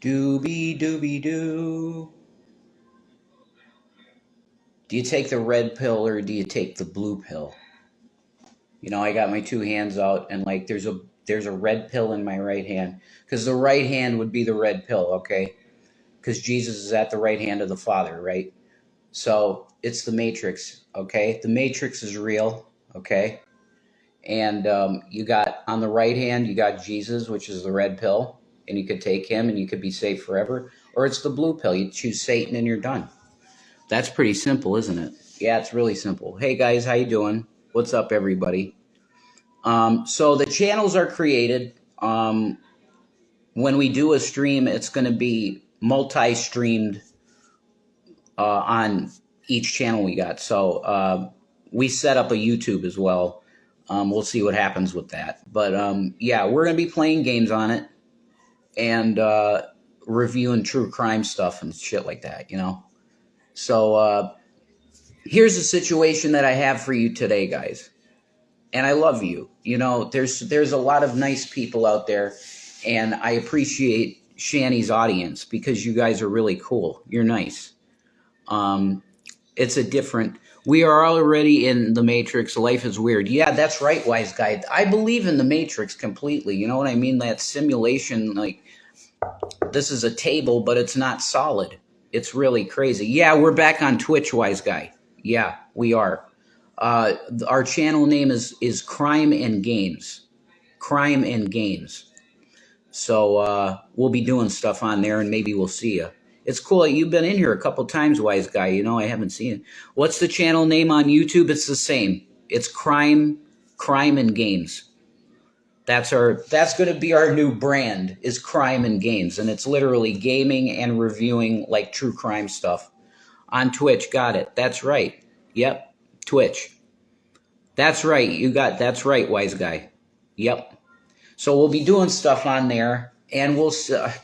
Dooby dooby doo. Do you take the red pill or do you take the blue pill? You know, I got my two hands out and like there's a red pill in my right hand because the right hand would be the red pill, okay? Because Jesus is at the right hand of the Father, right? So it's the Matrix, okay? The Matrix is real, okay? And you got on the right hand, you got Jesus, which is the red pill, and you could take him and you could be safe forever. Or it's the blue pill. You choose Satan and you're done. That's pretty simple, isn't it? Yeah, it's really simple. Hey guys, how you doing? What's up, everybody? So the channels are created. When we do a stream, it's going to be multi-streamed on each channel we got. So we set up a YouTube as well. We'll see what happens with that. But yeah, we're going to be playing games on it and reviewing true crime stuff and shit like that, you know? So here's the situation that I have for you today, guys. And I love you. You know, there's a lot of nice people out there, and I appreciate Shanny's audience because you guys are really cool. You're nice. It's a different. We are already in the Matrix. Life is weird. Yeah, that's right, wise guy. I believe in the Matrix completely. You know what I mean? That simulation, like this is a table, but it's not solid. It's really crazy. Yeah, we're back on Twitch, wise guy. Yeah, we are. Our channel name is Crime and Games. Crime and Games. So we'll be doing stuff on there, and maybe we'll see you. It's cool that you've been in here a couple times, wise guy. You know, I haven't seen it. What's the channel name on YouTube? It's the same. It's Crime and Games. That's going to be our new brand, is Crime and Games, and it's literally gaming and reviewing like true crime stuff on Twitch. Got it. That's right. Yep. Twitch. That's right. That's right, wise guy. Yep. So we'll be doing stuff on there, and we'll.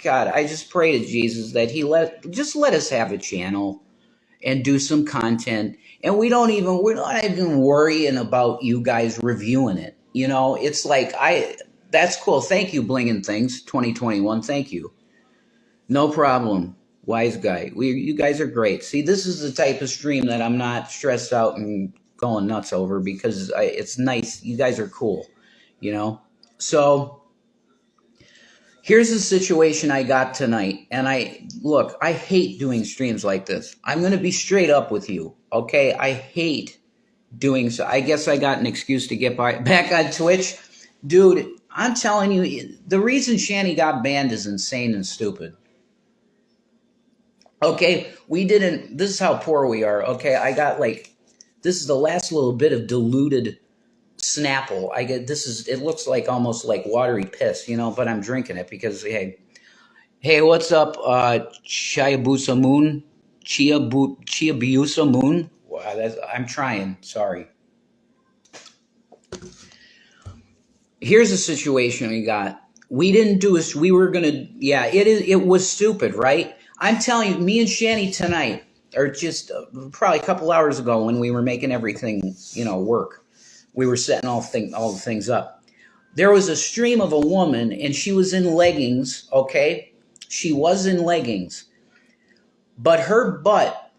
God, I just pray to Jesus that just let us have a channel and do some content, and we're not even worrying about you guys reviewing it. You know, it's like that's cool. Thank you, Blingin' Things 2021. Thank you. No problem, wise guy. You guys are great. See, this is the type of stream that I'm not stressed out and going nuts over because it's nice. You guys are cool, you know. So here's the situation I got tonight. And I hate doing streams like this. I'm going to be straight up with you. Okay. I hate doing so. I guess I got an excuse to get back on Twitch. Dude, I'm telling you, the reason Shanny got banned is insane and stupid. Okay. This is how poor we are. Okay. I got this is the last little bit of diluted Snapple. It looks like almost like watery piss, you know, but I'm drinking it because, hey, what's up, Chiabusa Moon? Chiabusa Moon? Wow, I'm trying, sorry. Here's the situation we got. We didn't do this, we were gonna, yeah, it was stupid, right? I'm telling you, me and Shanny tonight, or just probably a couple hours ago when we were making everything, you know, work. We were setting all the things up. There was a stream of a woman, and she was in leggings, okay? She was in leggings. But her butt,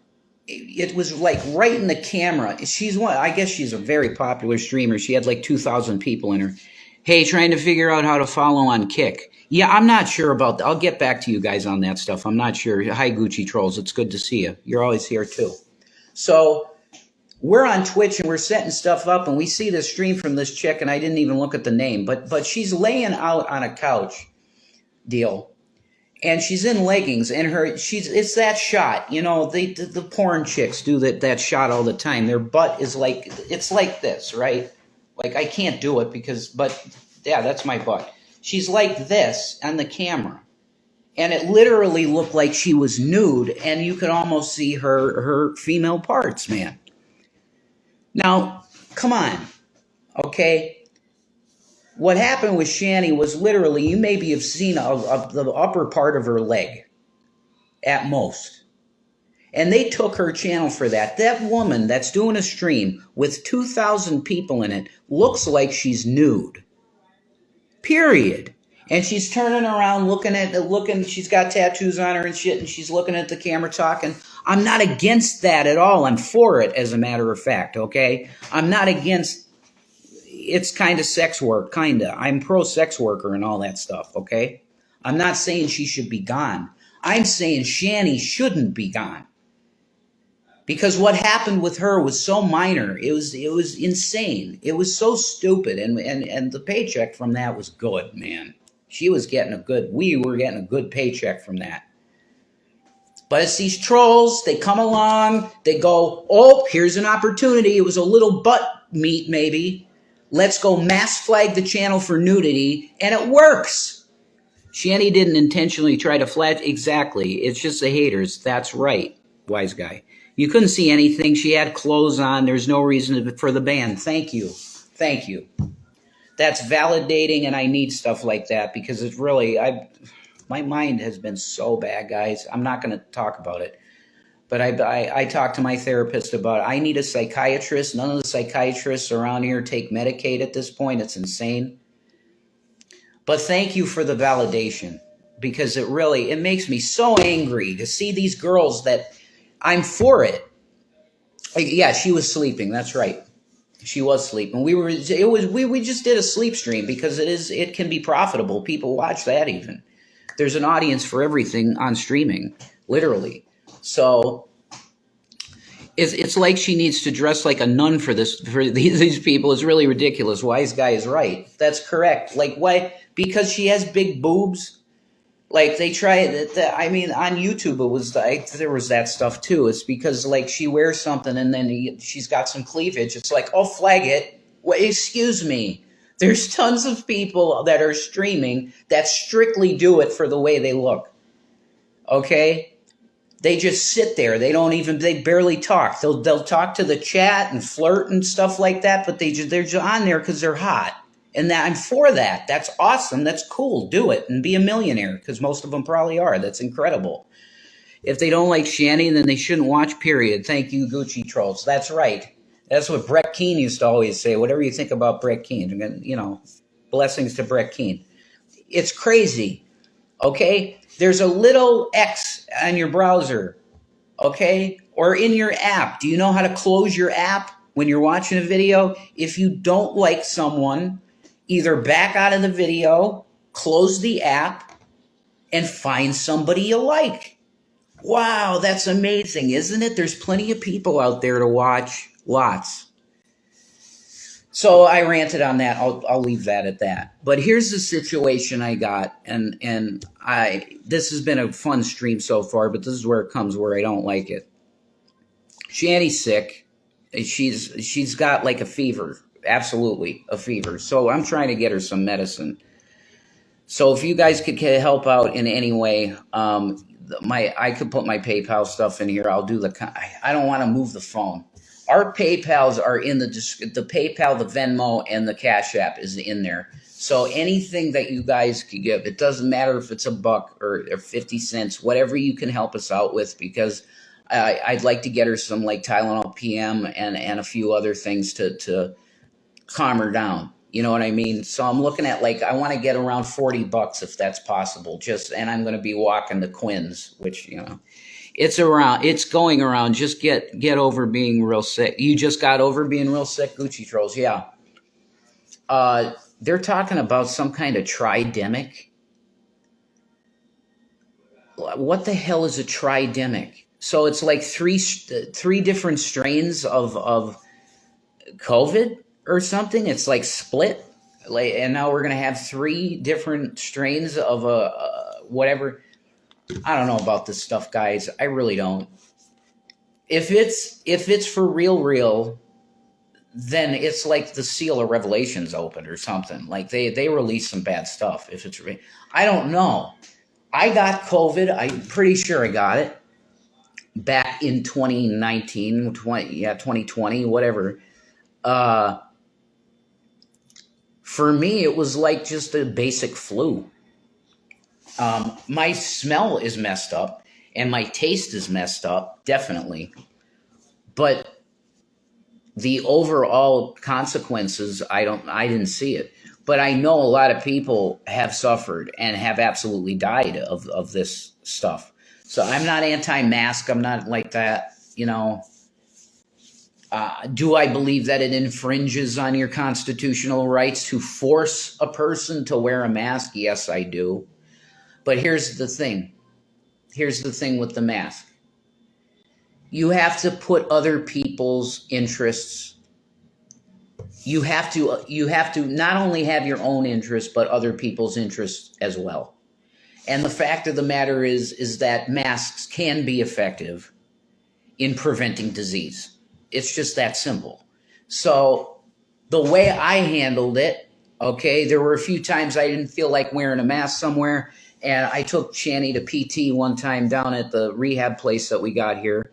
it was like right in the camera. I guess she's a very popular streamer. She had like 2,000 people in her. Hey, trying to figure out how to follow on Kick. Yeah, I'm not sure about that. I'll get back to you guys on that stuff. I'm not sure. Hi, Gucci Trolls. It's good to see you. You're always here, too. So we're on Twitch and we're setting stuff up and we see this stream from this chick and I didn't even look at the name, but she's laying out on a couch deal and she's in leggings and it's that shot, you know, the porn chicks do that shot all the time. Their butt is it's like this, right? Like I can't do it but yeah, that's my butt. She's like this on the camera and it literally looked like she was nude and you could almost see her female parts, man. Now, come on, okay? What happened with Shanny was literally, you maybe have seen the upper part of her leg, at most. And they took her channel for that. That woman that's doing a stream with 2,000 people in it looks like she's nude. Period. And she's turning around, looking. She's got tattoos on her and shit, and she's looking at the camera, talking. I'm not against that at all. I'm for it, as a matter of fact. Okay, I'm not against. It's kind of sex work, kinda. I'm pro sex worker and all that stuff. Okay, I'm not saying she should be gone. I'm saying Shanny shouldn't be gone. Because what happened with her was so minor. It was insane. It was so stupid, and the paycheck from that was good, man. We were getting a good paycheck from that. But it's these trolls, they come along, they go, oh, here's an opportunity. It was a little butt meat, maybe. Let's go mass flag the channel for nudity, and it works. Shanny didn't intentionally try to flag. Exactly. It's just the haters. That's right, wise guy. You couldn't see anything. She had clothes on. There's no reason for the ban. Thank you. Thank you. That's validating, and I need stuff like that because it's really, my mind has been so bad, guys. I'm not going to talk about it. But I talked to my therapist about it. I need a psychiatrist. None of the psychiatrists around here take Medicaid at this point. It's insane. But thank you for the validation, because it makes me so angry to see these girls that I'm for it. Yeah, she was sleeping. That's right. She was sleeping. We just did a sleep stream because it can be profitable. People watch that even. There's an audience for everything on streaming, literally. So it's like she needs to dress like a nun for these people. It's really ridiculous. Wise guy is right. That's correct. Like, why? Because she has big boobs. Like, they try that. I mean, on YouTube there was that stuff too. It's because, like, she wears something and then she's got some cleavage. It's like, oh, flag it. Well, excuse me. There's tons of people that are streaming that strictly do it for the way they look. Okay? They just sit there. They barely talk. They'll talk to the chat and flirt and stuff like that, but they're just on there because they're hot. And I'm for that. That's awesome. That's cool. Do it and be a millionaire, because most of them probably are. That's incredible. If they don't like Shanny, then they shouldn't watch, period. Thank you, Gucci trolls. That's right. That's what Brett Keane used to always say. Whatever you think about Brett Keane, blessings to Brett Keane. It's crazy, okay? There's a little X on your browser, okay? Or in your app. Do you know how to close your app when you're watching a video? If you don't like someone, either back out of the video, close the app, and find somebody you like. Wow, that's amazing, isn't it? There's plenty of people out there to watch. Lots. So I ranted on that. I'll leave that at that. But here's the situation I got, and this has been a fun stream so far, but this is where it comes where I don't like it. Shanny's sick. She's got like a fever. Absolutely a fever. So I'm trying to get her some medicine. So if you guys could help out in any way, I could put my PayPal stuff in here. I'll do I don't want to move the phone. Our PayPals are in the PayPal, the Venmo, and the Cash App is in there. So anything that you guys could give, it doesn't matter if it's $1 or 50 cents, whatever you can help us out with, because I'd like to get her some like Tylenol PM and a few other things to calm her down. You know what I mean? So I'm looking at, like, I want to get around $40 if that's possible. And I'm going to be walking to Quinn's, which, it's going around. Just get over being real sick. You just got over being real sick, Gucci trolls. Yeah. They're talking about some kind of tridemic. What the hell is a tridemic? So it's like three different strains of COVID or something. It's like split. And now we're going to have 3 different strains of whatever. I don't know about this stuff, guys. I really don't. If it's for real, then it's like the seal of Revelation's opened or something. Like they release some bad stuff. If it's I don't know. I got COVID. I'm pretty sure I got it back in 2019, 2020, whatever. For me, it was like just a basic flu. My smell is messed up and my taste is messed up, definitely. But the overall consequences, I didn't see it. But I know a lot of people have suffered and have absolutely died of this stuff. So I'm not anti-mask. I'm not like that. Do I believe that it infringes on your constitutional rights to force a person to wear a mask? Yes, I do. But here's the thing. Here's the thing with the mask. You have to put other people's interests. You have to not only have your own interests, but other people's interests as well. And the fact of the matter is that masks can be effective in preventing disease. It's just that simple. So the way I handled it, okay, there were a few times I didn't feel like wearing a mask somewhere, and I took Shanny to PT one time down at the rehab place that we got here.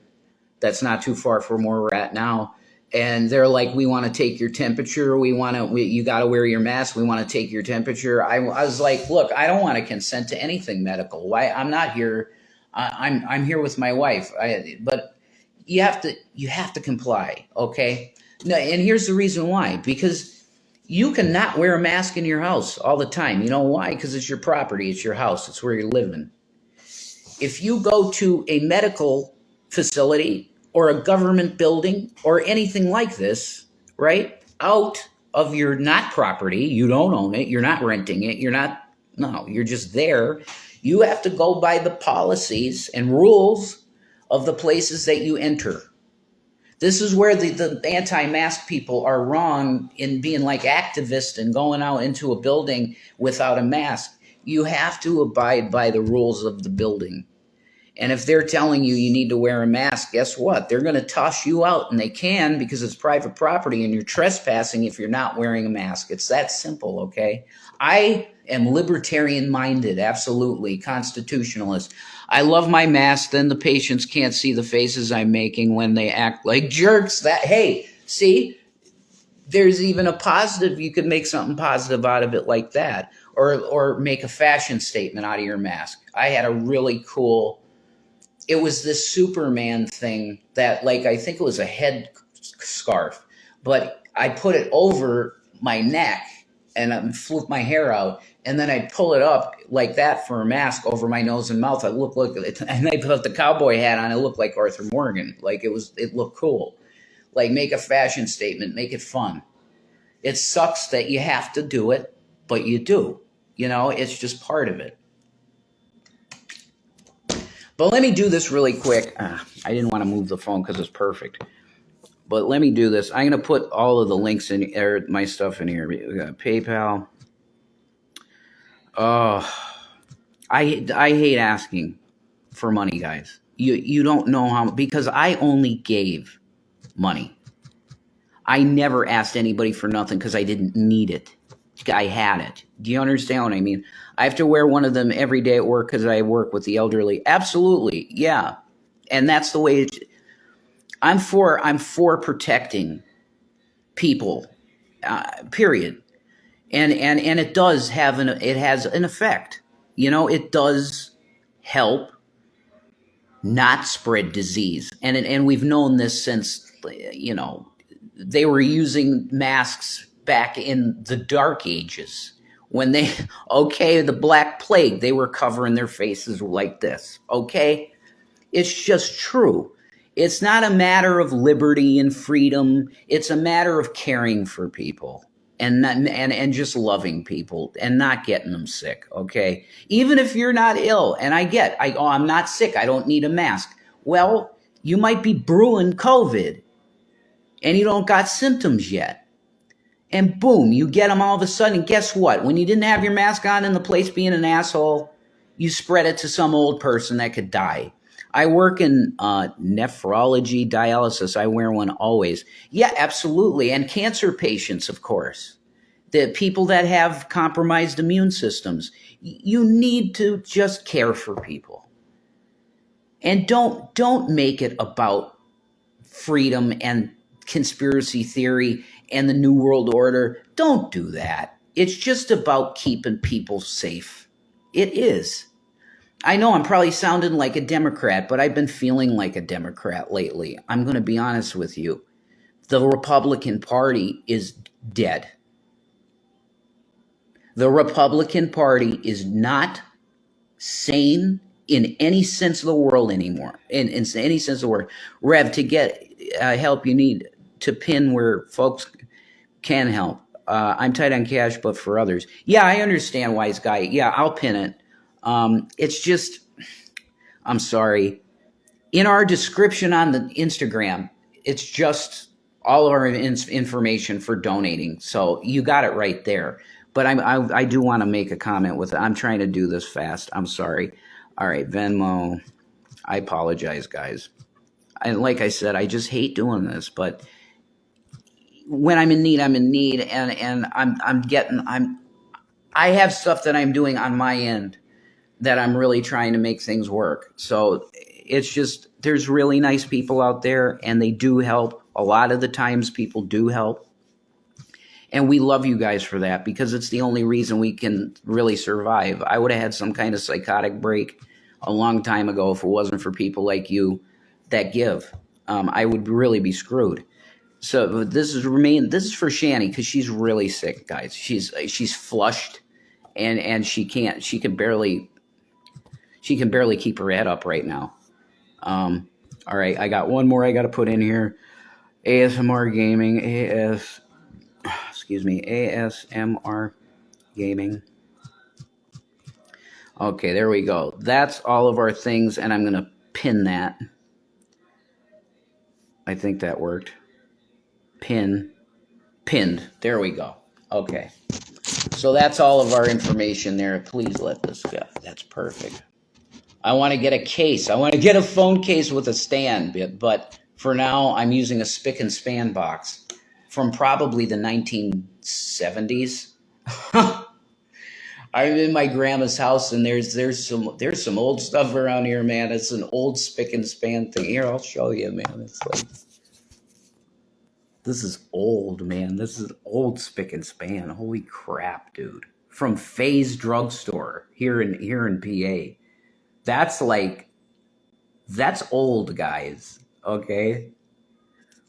That's not too far from where we're at now. And they're like, we want to take your temperature. You got to wear your mask. We want to take your temperature. I was like, look, I don't want to consent to anything medical. Why? I'm not here. I'm here with my wife. But you have to comply. Okay. No, and here's the reason why, because you cannot wear a mask in your house all the time. You know why? Because it's your property. It's your house. It's where you're living. If you go to a medical facility or a government building or anything like this, right, out of your not property, you don't own it, you're not renting it, you're just there. You have to go by the policies and rules of the places that you enter. This is where the anti-mask people are wrong in being like activists and going out into a building without a mask. You have to abide by the rules of the building. And if they're telling you you need to wear a mask, guess what? They're going to toss you out, and they can, because it's private property and you're trespassing if you're not wearing a mask. It's that simple, okay? I am libertarian-minded, absolutely, constitutionalist. I love my mask. Then the patients can't see the faces I'm making when they act like jerks. Hey, see? There's even a positive. You could make something positive out of it like that, or make a fashion statement out of your mask. I had a really cool... It was this Superman thing that, like, I think it was a head scarf, but I put it over my neck and I flip my hair out, and then I pull it up like that for a mask over my nose and mouth. I look like, and I put the cowboy hat on. I looked like Arthur Morgan. Like, it looked cool. Like, make a fashion statement, make it fun. It sucks that you have to do it, but you do. It's just part of it. But let me do this really quick. I didn't want to move the phone because it's perfect. But let me do this. I'm going to put all of the links in, or my stuff in here. We got PayPal. Oh, I hate asking for money, guys. You don't know how, because I only gave money. I never asked anybody for nothing because I didn't need it. I had it. Do you understand what I mean? I have to wear one of them every day at work because I work with the elderly. Absolutely, yeah. And that's the way I'm for protecting people. Period. And it does have it has an effect. It does help not spread disease. And we've known this since they were using masks back in the Dark Ages when the Black Plague, they were covering their faces like this. Okay, it's just true. It's not a matter of liberty and freedom. It's a matter of caring for people and just loving people and not getting them sick. Okay, even if you're not ill, and I'm not sick, I don't need a mask. Well, you might be brewing COVID and you don't got symptoms yet. And boom, you get them all of a sudden. And guess what? When you didn't have your mask on in the place being an asshole, you spread it to some old person that could die. I work in nephrology, dialysis. I wear one always. Yeah, absolutely. And cancer patients, of course. The people that have compromised immune systems. You need to just care for people. And don't make it about freedom and conspiracy theory and the New World Order. Don't do that. It's just about keeping people safe. It is. I know I'm probably sounding like a Democrat, but I've been feeling like a Democrat lately. I'm going to be honest with you. The Republican Party is dead. The Republican Party is not sane in any sense of the world anymore. In any sense of the word. Rev, to get help, you need to pin where folks can help. I'm tight on cash, but for others. Yeah, I understand, wise guy. Yeah, I'll pin it. It's just, I'm sorry. In our description on the Instagram, it's just all of our information for donating. So you got it right there. But I do want to make a comment with it. I'm trying to do this fast. I'm sorry. All right, Venmo. I apologize, guys. And like I said, I just hate doing this, but when I'm in need, I'm in need, and I have stuff that I'm doing on my end that I'm really trying to make things work. So it's just, there's really nice people out there, and they do help. A lot of the times people do help. And we love you guys for that, because it's the only reason we can really survive. I would have had some kind of psychotic break a long time ago if it wasn't for people like you that give. I would really be screwed. So this is for Shanny, because she's really sick, guys. She's flushed, and she can barely keep her head up right now. All right, I got one more I got to put in here. ASMR gaming, ASMR gaming. Okay, there we go. That's all of our things, and I'm gonna pin that. I think that worked. Pinned. There we go. Okay. So that's all of our information there. Please let this go. That's perfect. I want to get a case. I want to get a phone case with a stand, but for now, I'm using a spick and span box from probably the 1970s. I'm in my grandma's house, and there's some old stuff around here, man. It's an old spick and span thing. Here, I'll show you, man. It's like, this is old, man. This is old spick and span. Holy crap, dude! From Faye's Drugstore here in PA. That's old, guys. Okay.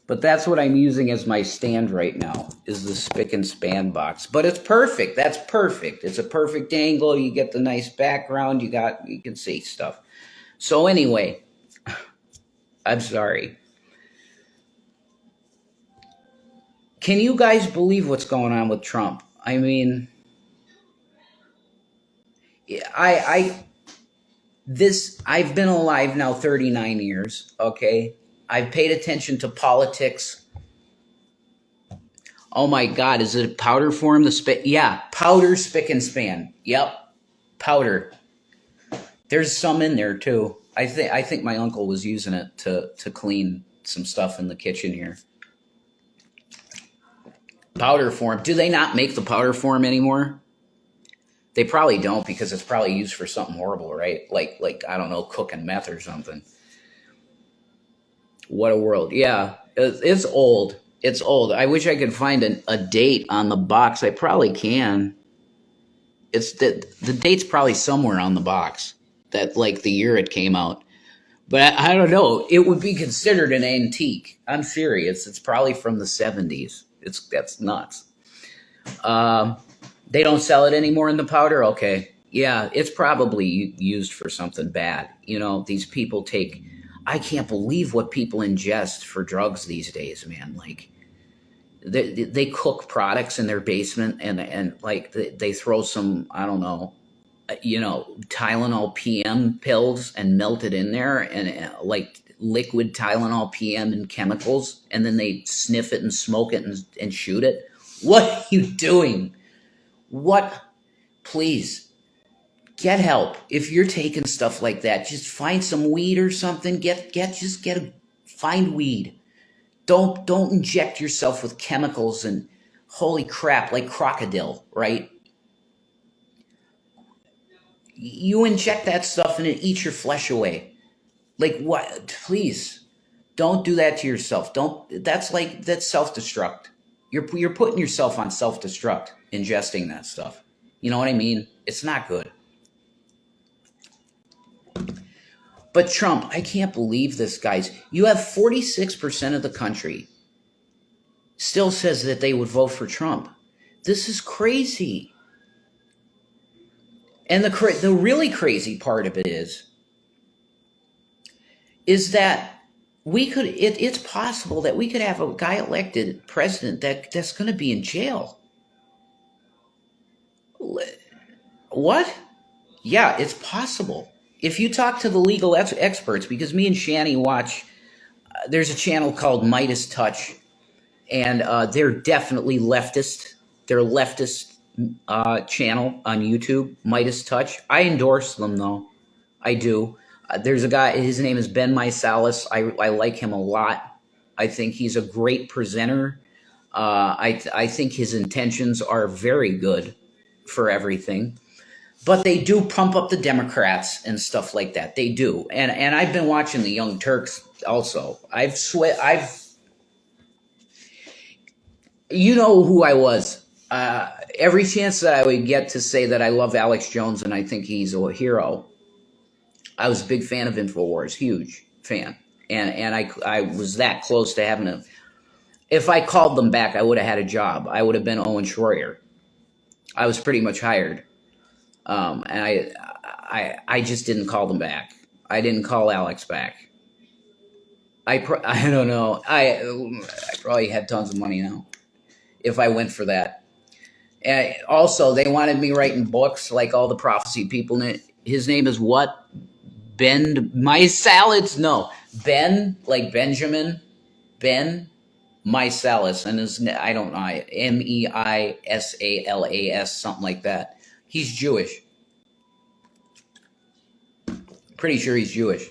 But that's what I'm using as my stand right now, is the spick and span box. But it's perfect. That's perfect. It's a perfect angle. You get the nice background. You can see stuff. So anyway, I'm sorry. Can you guys believe what's going on with Trump? I mean, I've been alive now 39 years, okay? I've paid attention to politics. Oh my God, is it powder form? Yeah, powder, spick and span. Yep, powder. There's some in there too. I think my uncle was using it to clean some stuff in the kitchen here. Powder form. Do they not make the powder form anymore? They probably don't, because it's probably used for something horrible, right? Like I don't know, cooking meth or something. What a world. Yeah, it's old. It's old. I wish I could find a date on the box. I probably can. It's the date's probably somewhere on the box, that like the year it came out. But I don't know. It would be considered an antique. I'm serious. It's probably from the 70s. That's nuts. They don't sell it anymore in the powder? Okay. Yeah, it's probably used for something bad. You know, these people I can't believe what people ingest for drugs these days, man. Like, they cook products in their basement, and like they throw some, I don't know, Tylenol PM pills and melt it in there, and like liquid Tylenol PM and chemicals, and then they sniff it and smoke it and shoot it. What are you doing? What? Please get help. If you're taking stuff like that, just find some weed or something. Find weed. Don't inject yourself with chemicals and holy crap, like crocodile, right? You inject that stuff and it eats your flesh away. Like what? Please don't do that to yourself. That's self-destruct. You're putting yourself on self-destruct ingesting that stuff. You know what I mean? It's not good. But Trump, I can't believe this, guys. You have 46% of the country still says that they would vote for Trump. This is crazy. And the really crazy part of it is that it's possible that we could have a guy elected president that's going to be in jail. What? Yeah, it's possible. If you talk to the legal experts, because me and Shanny watch, there's a channel called Midas Touch, and they're definitely leftist. They're a leftist channel on YouTube, Midas Touch. I endorse them, though. I do. There's a guy, his name is Ben Mysalis. I like him a lot. I think he's a great presenter. I think his intentions are very good for everything. But they do pump up the Democrats and stuff like that. They do. And I've been watching the Young Turks also. You know who I was. Every chance that I would get to say that I love Alex Jones and I think he's a hero, I was a big fan of InfoWars, huge fan. And I was that close to having a... If I called them back, I would have had a job. I would have been Owen Schroyer. I was pretty much hired. And I just didn't call them back. I didn't call Alex back. I don't know. I probably had tons of money now if I went for that. And also, they wanted me writing books like all the prophecy people. His name is what? Ben, my salads? No. Ben, like Benjamin. Ben Mysalis. And his, I don't know, Meisalas, something like that. He's Jewish. Pretty sure he's Jewish.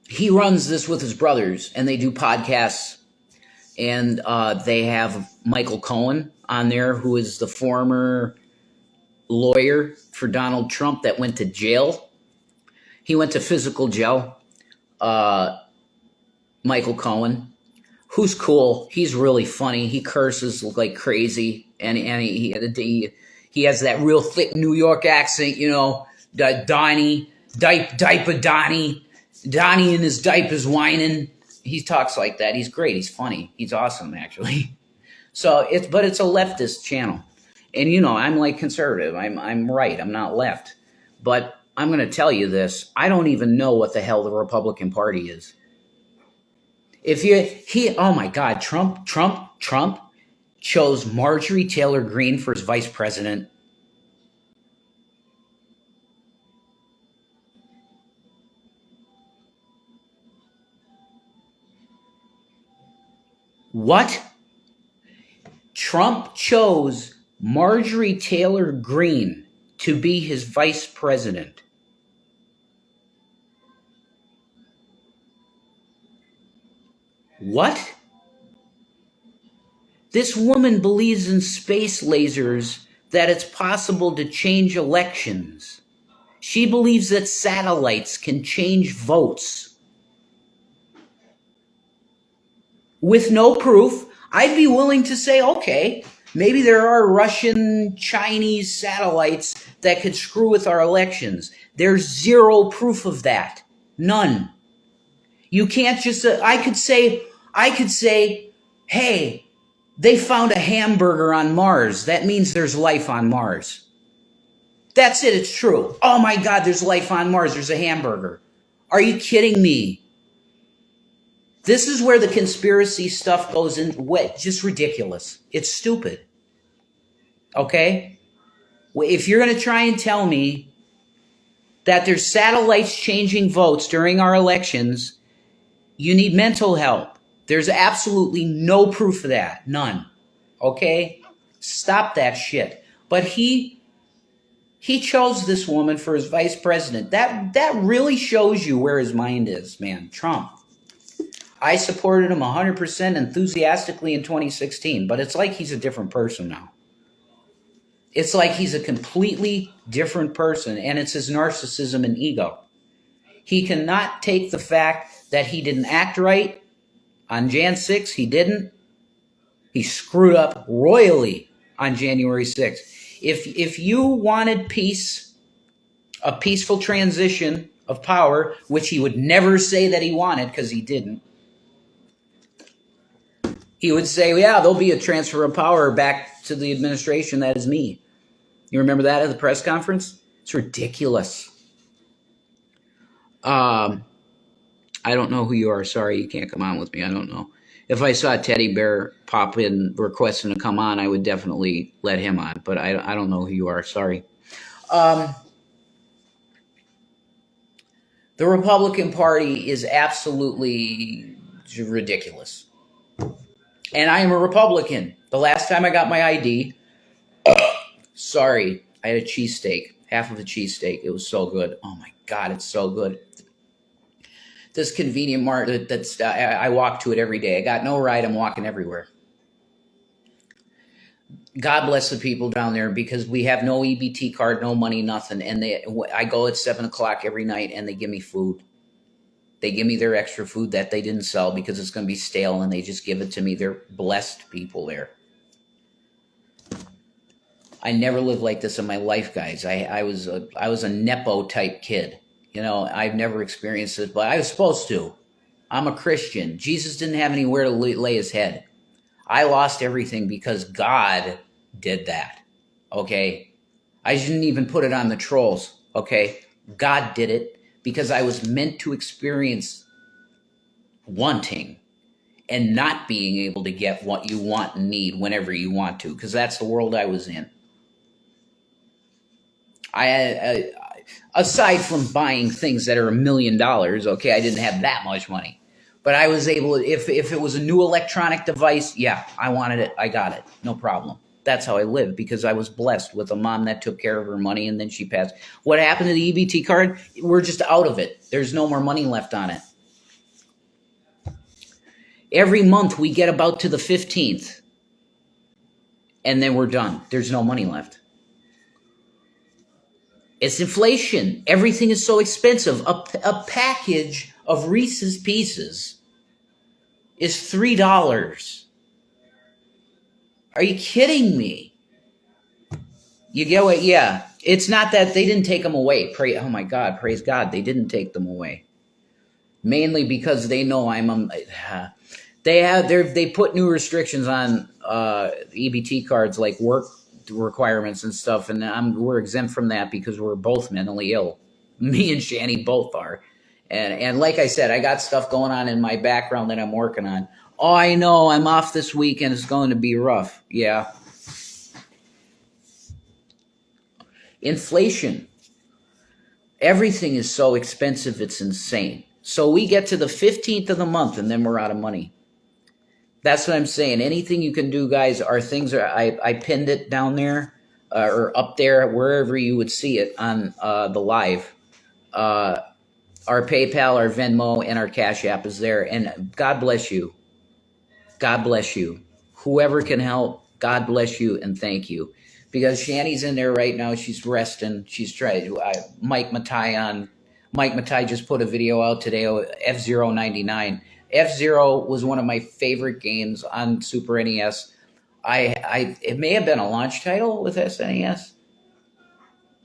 He runs this with his brothers, and they do podcasts. And they have Michael Cohen on there, who is the former lawyer for Donald Trump that went to jail. He went to physical jail. Michael Cohen, who's cool. He's really funny. He curses like crazy, and he has that real thick New York accent, you know. Donnie in his diapers whining. He talks like that. He's great. He's funny. He's awesome, actually. So but it's a leftist channel, and you know I'm like conservative. I'm right. I'm not left, but I'm going to tell you this. I don't even know what the hell the Republican Party is. Oh my God, Trump chose Marjorie Taylor Greene for his vice president. What? Trump chose Marjorie Taylor Greene to be his vice president. What? This woman believes in space lasers, that it's possible to change elections. She believes that satellites can change votes. With no proof, I'd be willing to say, okay, maybe there are Russian, Chinese satellites that could screw with our elections. There's zero proof of that. None. You can't just, I could say, hey, they found a hamburger on Mars. That means there's life on Mars. That's it. It's true. Oh my God, there's life on Mars. There's a hamburger. Are you kidding me? This is where the conspiracy stuff goes in. Just ridiculous. It's stupid. Okay? If you're going to try and tell me that there's satellites changing votes during our elections, you need mental help. There's absolutely no proof of that. None. Okay? Stop that shit. But he chose this woman for his vice president. That really shows you where his mind is, man. Trump. I supported him 100% enthusiastically in 2016, but it's like he's a different person now. It's like he's a completely different person, and it's his narcissism and ego. He cannot take the fact that he didn't act right on Jan 6. He didn't. He screwed up royally on January 6th. If you wanted peace, a peaceful transition of power, which he would never say that he wanted because he didn't, he would say, yeah, there'll be a transfer of power back to the administration that is me. You remember that at the press conference? It's ridiculous. Um, I don't know who you are. Sorry, you can't come on with me. I don't know. If I saw Teddy Bear pop in requesting to come on, I would definitely let him on. But I don't know who you are. Sorry. Um, the Republican Party is absolutely ridiculous. And I am a Republican. The last time I got my ID, sorry, I had a cheesesteak, half of a cheesesteak. It was so good. Oh my God, it's so good. This convenient mart that's I walk to it every day. I got no ride. I'm walking everywhere. God bless the people down there because we have no EBT card, no money, nothing. And I go at 7 o'clock every night and they give me food. They give me their extra food that they didn't sell because it's going to be stale and they just give it to me. They're blessed people there. I never lived like this in my life, guys. I was a Nepo type kid. You know, I've never experienced it, but I was supposed to. I'm a Christian. Jesus didn't have anywhere to lay his head. I lost everything because God did that. Okay? I shouldn't even put it on the trolls. Okay? God did it because I was meant to experience wanting and not being able to get what you want and need whenever you want to, because that's the world I was in. Aside from buying things that are $1 million, okay, I didn't have that much money. But I was able to, if it was a new electronic device, yeah, I wanted it, I got it, no problem. That's how I lived because I was blessed with a mom that took care of her money and then she passed. What happened to the EBT card? We're just out of it. There's no more money left on it. Every month we get about to the 15th and then we're done. There's no money left. It's inflation. Everything is so expensive. A package of Reese's Pieces is $3. Are you kidding me? You get what? Yeah. It's not that they didn't take them away. Oh my God, praise God, they didn't take them away. Mainly because they know they put new restrictions on EBT cards like work requirements and stuff, and we're exempt from that because we're both mentally ill. Me and Shanny both are. And like I said, I got stuff going on in my background that I'm working on. Oh, I know, I'm off this week and it's going to be rough. Yeah. Inflation. Everything is so expensive, it's insane. So we get to the 15th of the month and then we're out of money. That's what I'm saying. Anything you can do, guys, are things I pinned it down there or up there, wherever you would see it on the live. Our PayPal, our Venmo, and our Cash App is there. And God bless you. God bless you. Whoever can help, God bless you and thank you. Because Shanny's in there right now. She's resting. She's trying. Mike Matai just put a video out today, F-Zero 99. F-Zero was one of my favorite games on Super NES. It may have been a launch title with SNES.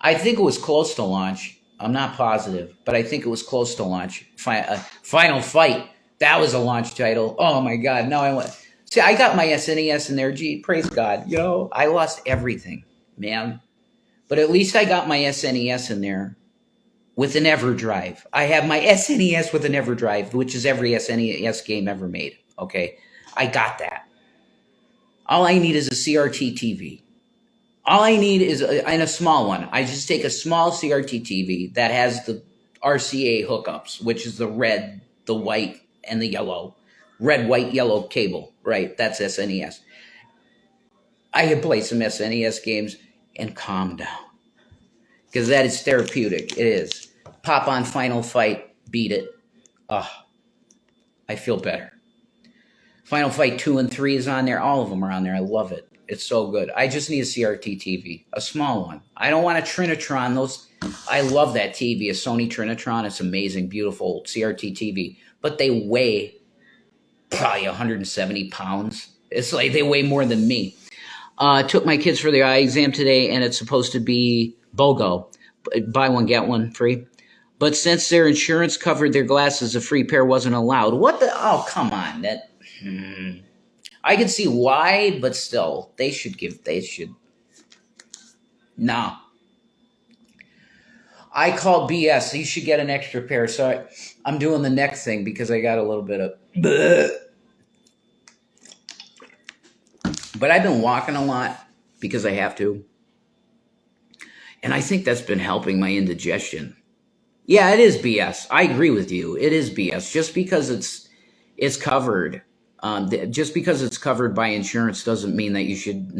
I think it was close to launch. I'm not positive, but I think it was close to launch. Final Fight. That was a launch title. Oh my God. Now I want. See, I got my SNES in there. Gee, praise God. You know, I lost everything, man. But at least I got my SNES in there with an EverDrive. I have my SNES with an EverDrive, which is every SNES game ever made. Okay? I got that. All I need is a CRT TV. All I need is a small one. I just take a small CRT TV that has the RCA hookups, which is the red, the white, and the yellow. Red, white, yellow cable. Right, that's SNES. I can play some SNES games and calm down. Because that is therapeutic. It is. Pop on Final Fight, beat it. I feel better. Final Fight 2 and 3 is on there. All of them are on there. I love it. It's so good. I just need a CRT TV, a small one. I don't want a Trinitron. I love that TV, a Sony Trinitron. It's amazing, beautiful CRT TV. But they weigh probably 170 pounds. It's like they weigh more than me. Took my kids for their eye exam today, and it's supposed to be BOGO. Buy one, get one free. But since their insurance covered their glasses, a free pair wasn't allowed. What the? Oh, come on. I can see why, but still, they should. No. I call BS. You should get an extra pair. So I'm doing the neck thing because I got a little bit of... Bleh. But I've been walking a lot because I have to. And I think that's been helping my indigestion. Yeah, it is BS. I agree with you. It is BS. Just because it's covered, just because it's covered by insurance doesn't mean that you should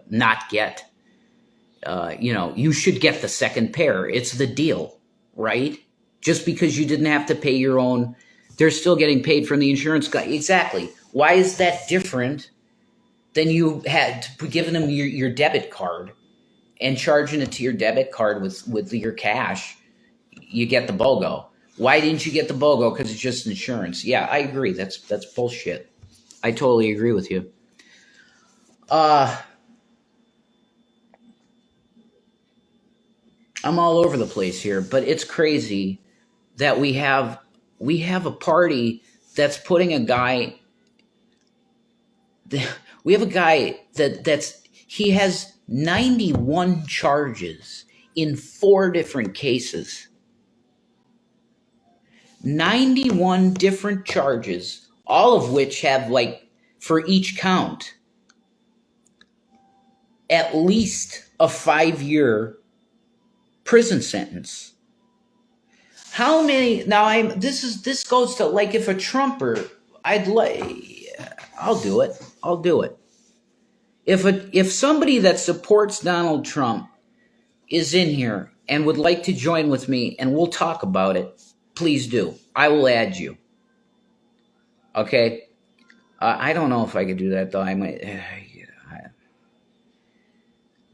not get. You should get the second pair. It's the deal, right? Just because you didn't have to pay your own, they're still getting paid from the insurance guy. Exactly. Why is that different than you had given them your debit card and charging it to your debit card with your cash? You get the BOGO. Why didn't you get the BOGO? Because it's just insurance. Yeah, I agree. That's bullshit. I totally agree with you. I'm all over the place here, but it's crazy that we have a party that's putting a guy. We have a guy he has 91 charges in 4 different cases. 91 different charges, all of which have, like, for each count, at least a 5-year prison sentence. How many? Now this goes to, like, if a Trumper, I'll do it. If somebody that supports Donald Trump is in here and would like to join with me and we'll talk about it, please do. I will add you. Okay? I don't know if I could do that, though. I might.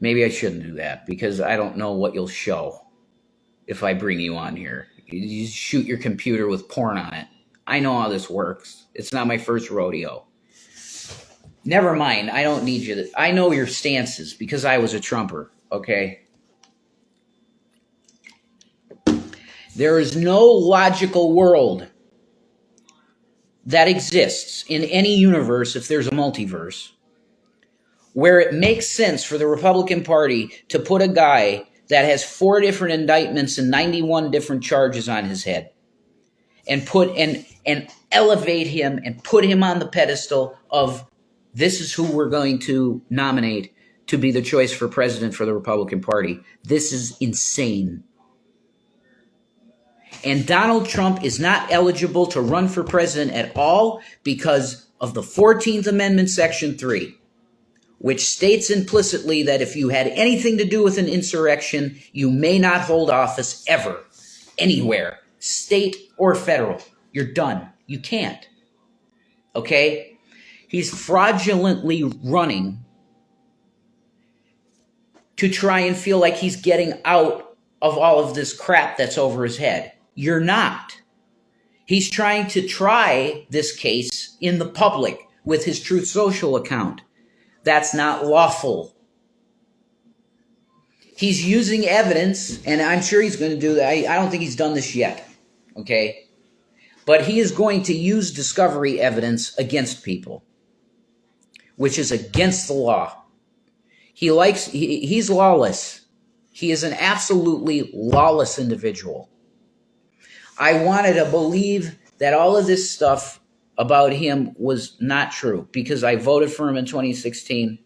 Maybe I shouldn't do that because I don't know what you'll show if I bring you on here. You shoot your computer with porn on it. I know how this works. It's not my first rodeo. Never mind. I don't need you. I know your stances because I was a Trumper. Okay? There is no logical world that exists in any universe, if there's a multiverse, where it makes sense for the Republican Party to put a guy that has 4 different indictments and 91 different charges on his head and and elevate him and put him on the pedestal of this is who we're going to nominate to be the choice for president for the Republican Party. This is insane. And Donald Trump is not eligible to run for president at all because of the 14th Amendment, Section 3, which states implicitly that if you had anything to do with an insurrection, you may not hold office ever, anywhere, state or federal. You're done. You can't. Okay? He's fraudulently running to try and feel like he's getting out of all of this crap that's over his head. You're not. He's trying to try this case in the public with his Truth Social account. That's not lawful. He's using evidence, and I'm sure he's going to do that. I don't think he's done this yet, okay? But he is going to use discovery evidence against people, which is against the law. He's lawless. He is an absolutely lawless individual. I wanted to believe that all of this stuff about him was not true because I voted for him in 2016.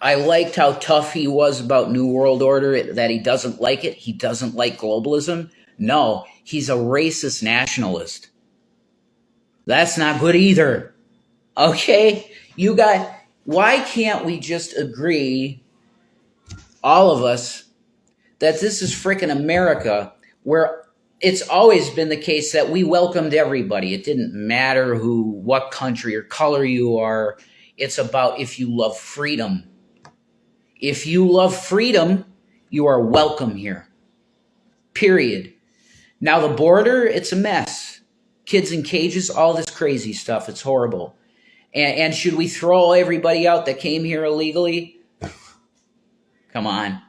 I liked how tough he was about New World Order, that he doesn't like it. He doesn't like globalism. No, he's a racist nationalist. That's not good either. Okay? Why can't we just agree, all of us, that this is frickin' America, where it's always been the case that we welcomed everybody. It didn't matter what country or color you are. It's about if you love freedom. If you love freedom, you are welcome here. Period. Now the border, it's a mess. Kids in cages, all this crazy stuff. It's horrible. And should we throw everybody out that came here illegally? Come on.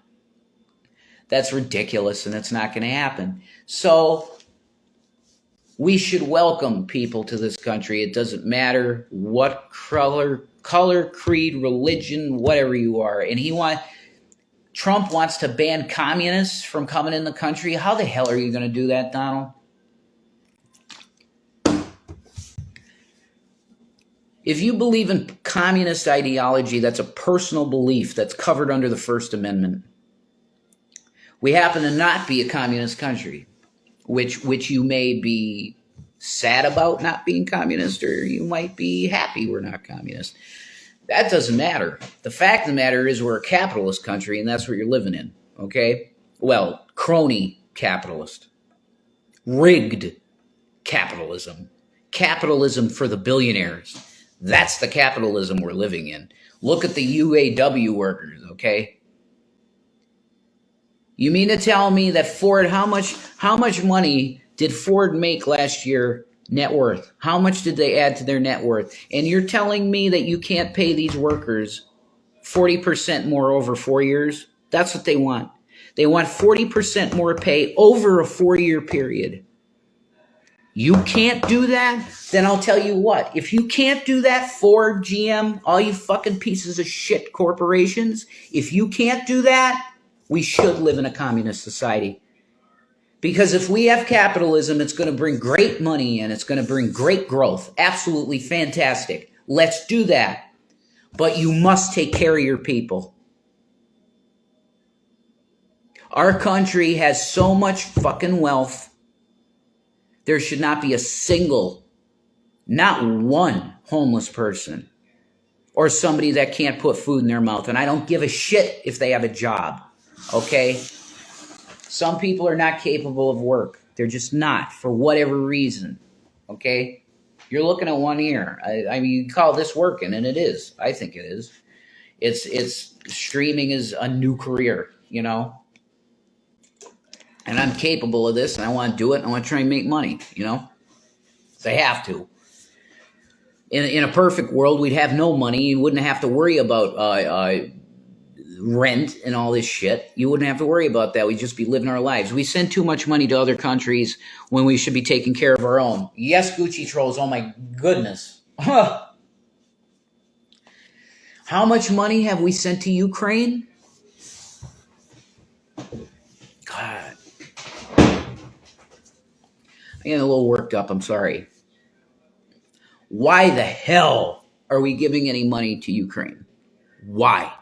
That's ridiculous, and it's not going to happen. So we should welcome people to this country. It doesn't matter what color, creed, religion, whatever you are. And Trump wants to ban communists from coming in the country. How the hell are you going to do that, Donald? If you believe in communist ideology, that's a personal belief that's covered under the First Amendment. We happen to not be a communist country, which you may be sad about not being communist, or you might be happy we're not communist. That doesn't matter. The fact of the matter is we're a capitalist country, and that's what you're living in, okay? Well, crony capitalist. Rigged capitalism. Capitalism for the billionaires. That's the capitalism we're living in. Look at the UAW workers, okay? You mean to tell me that Ford, how much money did Ford make last year net worth? How much did they add to their net worth? And you're telling me that you can't pay these workers 40% more over 4 years? That's what they want. They want 40% more pay over a 4-year period. You can't do that? Then I'll tell you what. If you can't do that, Ford, GM, all you fucking pieces of shit corporations, if you can't do that, we should live in a communist society. Because if we have capitalism, it's going to bring great money in. It's going to bring great growth. Absolutely fantastic. Let's do that. But you must take care of your people. Our country has so much fucking wealth. There should not be a single, not one homeless person or somebody that can't put food in their mouth. And I don't give a shit if they have a job. Okay? Some people are not capable of work. They're just not, for whatever reason. Okay? You're looking at one ear. I mean, you call this working, and it is. I think it is. It's streaming is a new career, you know? And I'm capable of this, and I want to do it, and I want to try and make money, you know? So I have to. In a perfect world, we'd have no money. You wouldn't have to worry about rent and all this shit. You wouldn't have to worry about that. We'd just be living our lives. We send too much money to other countries when we should be taking care of our own. Yes, Gucci trolls. Oh my goodness. How much money have we sent to Ukraine? God. I'm getting a little worked up. I'm sorry. Why the hell are we giving any money to Ukraine? Why?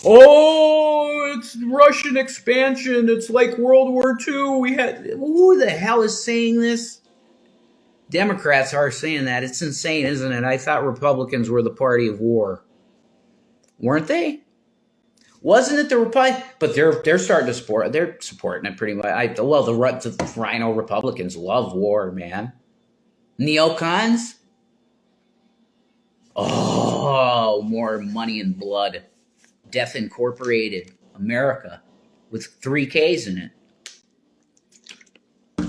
Oh, it's Russian expansion. It's like World War II. Who the hell is saying this? Democrats are saying that. It's insane, isn't it? I thought Republicans were the party of war. Weren't they? Wasn't it the Republicans? But they're starting to support. They're supporting it pretty much. The Rhino Republicans love war, man. Neocons? Oh, more money and blood. Death Incorporated, America, with 3 Ks in it.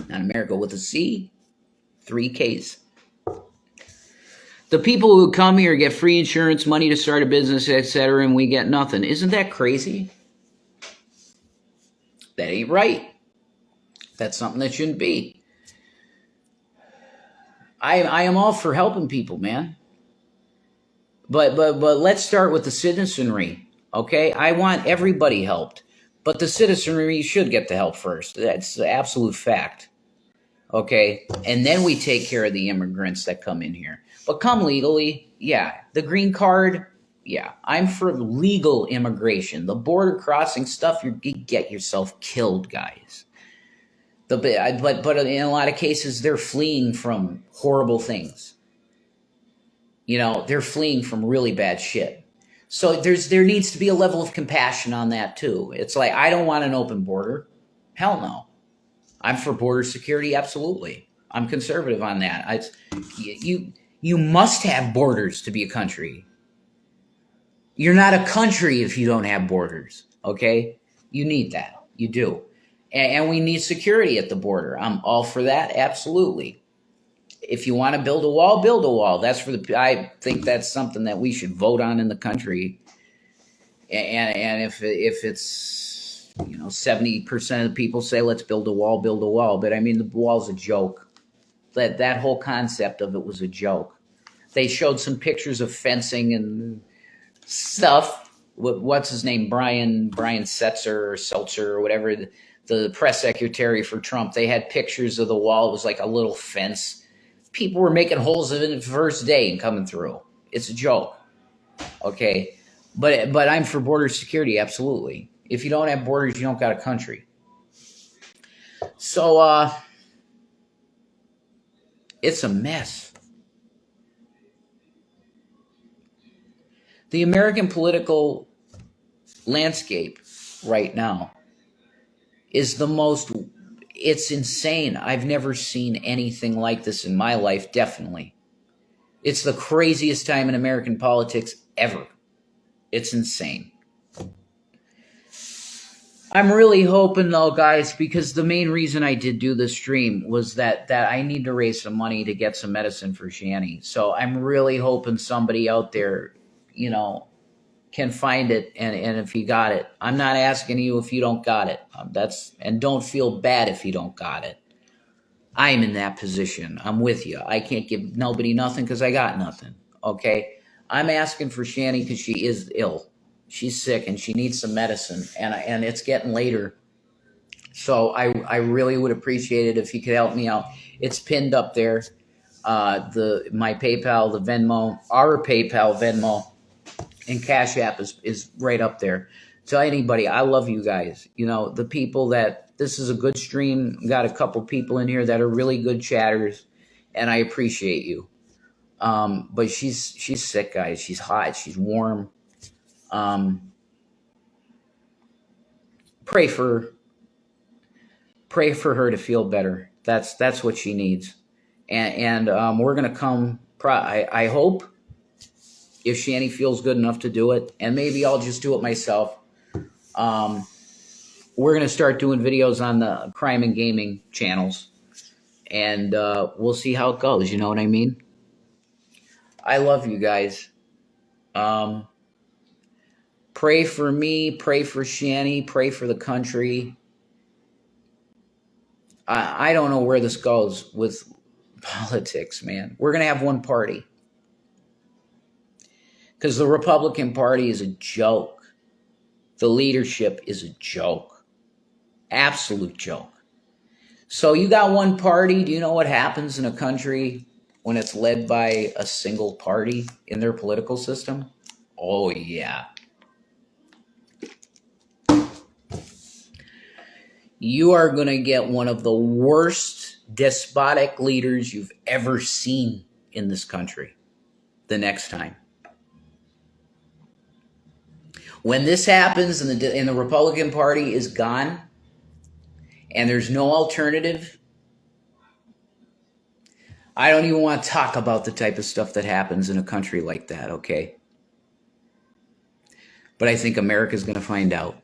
Not America with a C, 3 Ks. The people who come here get free insurance, money to start a business, etc., and we get nothing. Isn't that crazy? That ain't right. That's something that shouldn't be. I am all for helping people, man. But let's start with the citizenry. Okay, I want everybody helped, but the citizenry should get the help first. That's the absolute fact. Okay, and then we take care of the immigrants that come in here. But come legally, yeah. The green card, yeah. I'm for legal immigration. The border crossing stuff, you get yourself killed, guys. But in a lot of cases, they're fleeing from horrible things. You know, they're fleeing from really bad shit. So there needs to be a level of compassion on that too. It's like, I don't want an open border. Hell no. I'm for border security, absolutely. I'm conservative on that. You must have borders to be a country. You're not a country if you don't have borders, okay? You need that. You do. And we need security at the border. I'm all for that, absolutely. If you want to build a wall, build a wall. I think that's something that we should vote on in the country. And if it's 70% of the people say let's build a wall, build a wall. But I mean, the wall's a joke. That whole concept of it was a joke. They showed some pictures of fencing and stuff what's his name, Brian Setzer or Seltzer or whatever, the press secretary for Trump. They had pictures of the wall. It was like a little fence. People were making holes in it the first day and coming through. It's a joke, okay? But I'm for border security, absolutely. If you don't have borders, you don't got a country. So it's a mess. The American political landscape right now is it's insane. I've never seen anything like this in my life, definitely. It's the craziest time in American politics ever. It's insane. I'm really hoping though, guys, because the main reason I did do this stream was that I need to raise some money to get some medicine for Shanny. So I'm really hoping somebody out there, can find it, and if you got it. I'm not asking you if you don't got it. And don't feel bad if you don't got it. I'm in that position. I'm with you. I can't give nobody nothing because I got nothing. Okay? I'm asking for Shanny because she is ill. She's sick and she needs some medicine, and it's getting later. So I really would appreciate it if you could help me out. It's pinned up there. My PayPal, the Venmo, our PayPal, Venmo, and Cash App is right up there. Tell anybody, I love you guys. The people this is a good stream. Got a couple people in here that are really good chatters, and I appreciate you. But she's sick, guys. She's hot. She's warm. Pray for her to feel better. That's what she needs. And we're gonna come. I hope, if Shanny feels good enough to do it, and maybe I'll just do it myself. We're going to start doing videos on the crime and gaming channels, and we'll see how it goes. You know what I mean? I love you guys. Pray for me, pray for Shanny, pray for the country. I don't know where this goes with politics, man. We're going to have one party. Because the Republican Party is a joke. The leadership is a joke. Absolute joke. So you got one party. Do you know what happens in a country when it's led by a single party in their political system? Oh, yeah. You are going to get one of the worst despotic leaders you've ever seen in this country the next time. When this happens and the Republican Party is gone and there's no alternative, I don't even want to talk about the type of stuff that happens in a country like that, okay? But I think America's going to find out.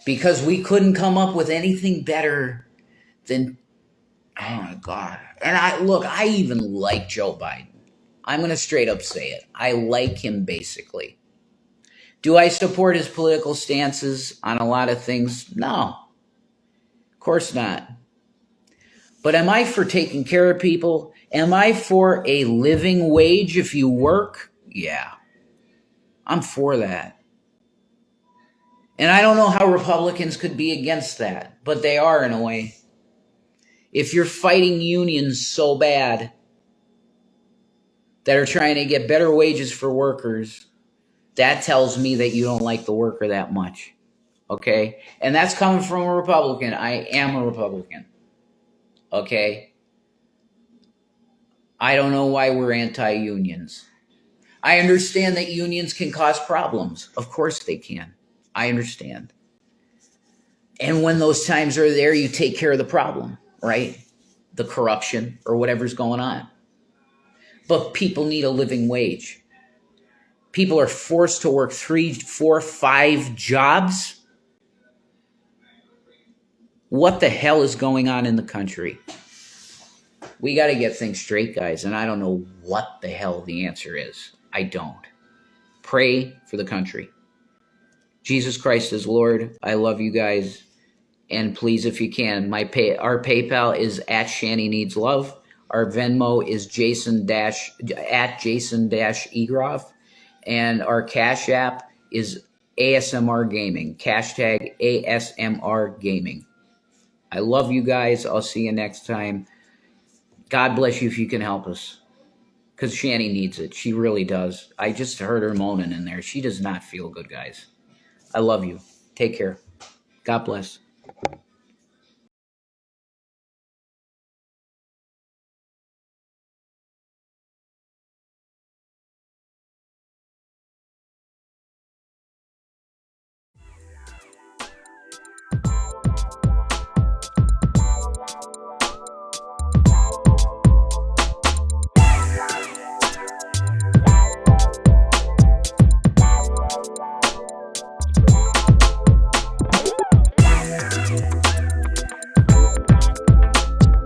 Because we couldn't come up with anything better than, oh my God. And I even like Joe Biden. I'm going to straight up say it. I like him basically. Do I support his political stances on a lot of things? No. Of course not. But am I for taking care of people? Am I for a living wage if you work? Yeah. I'm for that. And I don't know how Republicans could be against that, but they are in a way. If you're fighting unions so bad that are trying to get better wages for workers, that tells me that you don't like the worker that much, okay? And that's coming from a Republican. I am a Republican, okay? I don't know why we're anti-unions. I understand that unions can cause problems. Of course they can. I understand. And when those times are there, you take care of the problem, right? The corruption or whatever's going on. But people need a living wage. People are forced to work 3, 4, 5 jobs. What the hell is going on in the country? We got to get things straight, guys. And I don't know what the hell the answer is. I don't. Pray for the country. Jesus Christ is Lord. I love you guys. And please, if you can, our PayPal is at Shanny Needs Love. Our Venmo is Jason-Egroff. And our Cash App is ASMR Gaming. Hashtag ASMR Gaming. I love you guys. I'll see you next time. God bless you if you can help us. Because Shanny needs it. She really does. I just heard her moaning in there. She does not feel good, guys. I love you. Take care. God bless.